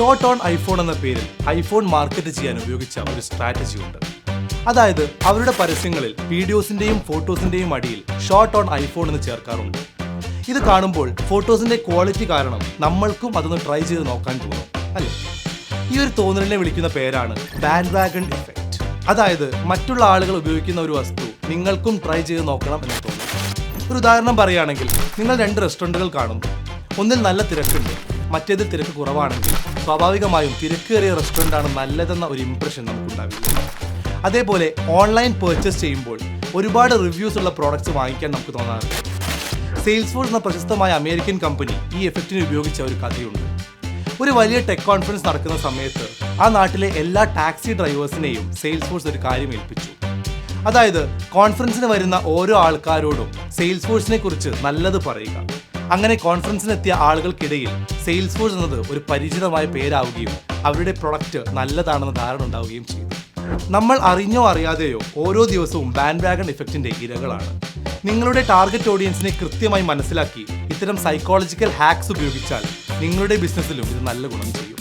Short on iPhone എന്ന പേരിൽ iPhone market ചെയ്യാൻ ഉപയോഗിച്ച ഒരു സ്ട്രാറ്റജി ഉണ്ട്. അതായത് അവരുടെ പരസ്യങ്ങളിൽ വീഡിയോസിന്റെയും ഫോട്ടോസിന്റെയും അടിയിൽ ഷോർട്ട് ഓൺ ഐഫോൺ എന്ന് ചേർക്കാറുണ്ട്. ഇത് കാണുമ്പോൾ ഫോട്ടോസിന്റെ ക്വാളിറ്റി കാരണം നമ്മൾക്കും അതൊന്ന് ട്രൈ ചെയ്ത് നോക്കാൻ തോന്നും, അല്ലേ? ഈ ഒരു തോന്നലിനെ വിളിക്കുന്ന പേരാണ് ബാൻഡ് വാഗൺ ഇഫക്റ്റ്. അതായത് മറ്റുള്ള ആളുകൾ ഉപയോഗിക്കുന്ന ഒരു വസ്തു നിങ്ങൾക്കും ട്രൈ ചെയ്ത് നോക്കണം എന്ന് തോന്നും. ഒരു ഉദാഹരണം പറയുകയാണെങ്കിൽ, നിങ്ങൾ 2 റെസ്റ്റോറൻറ്റുകൾ കാണുന്നു. ഒന്നിൽ നല്ല തിരക്കുണ്ട്, മറ്റേതിൽ തിരക്ക് കുറവാണെങ്കിൽ സ്വാഭാവികമായും തിരക്കേറിയ റെസ്റ്റോറൻ്റ് ആണ് നല്ലതെന്ന ഒരു ഇംപ്രഷൻ നമുക്കുണ്ടാവില്ല. അതേപോലെ ഓൺലൈൻ പർച്ചേസ് ചെയ്യുമ്പോൾ ഒരുപാട് റിവ്യൂസ് ഉള്ള പ്രോഡക്റ്റ്സ് വാങ്ങിക്കാൻ നമുക്ക് തോന്നാറുണ്ട്. സെയിൽസ്ഫോഴ്സ് എന്ന പ്രശസ്തമായ അമേരിക്കൻ കമ്പനി ഈ എഫക്റ്റിന് ഉപയോഗിച്ച ഒരു കഥയുണ്ട്. ഒരു വലിയ ടെക് കോൺഫറൻസ് നടക്കുന്ന സമയത്ത് ആ നാട്ടിലെ എല്ലാ ടാക്സി ഡ്രൈവേഴ്സിനെയും സെയിൽസ്ഫോഴ്സ് ഒരു കാര്യം ഏൽപ്പിച്ചു. അതായത് കോൺഫറൻസിന് വരുന്ന ഓരോ ആൾക്കാരോടും സെയിൽസ്ഫോഴ്സിനെ കുറിച്ച് നല്ലത് പറയുക. അങ്ങനെ കോൺഫറൻസിനെത്തിയ ആളുകൾക്കിടയിൽ സെയിൽസ്ഫോഴ്സ് എന്നത് ഒരു പരിചിതമായ പേരാവുകയും അവരുടെ പ്രൊഡക്റ്റ് നല്ലതാണെന്ന ധാരണ ഉണ്ടാവുകയും ചെയ്തു. നമ്മൾ അറിഞ്ഞോ അറിയാതെയോ ഓരോ ദിവസവും ബാൻഡ് വാഗൺ ഇഫക്റ്റിന്റെ ഇരകളാണ്. നിങ്ങളുടെ ടാർഗറ്റ് ഓഡിയൻസിനെ കൃത്യമായി മനസ്സിലാക്കി ഇത്തരം സൈക്കോളജിക്കൽ ഹാക്സ് ഉപയോഗിച്ചാൽ നിങ്ങളുടെ ബിസിനസ്സിലും ഇത് നല്ല ഗുണം ചെയ്യും.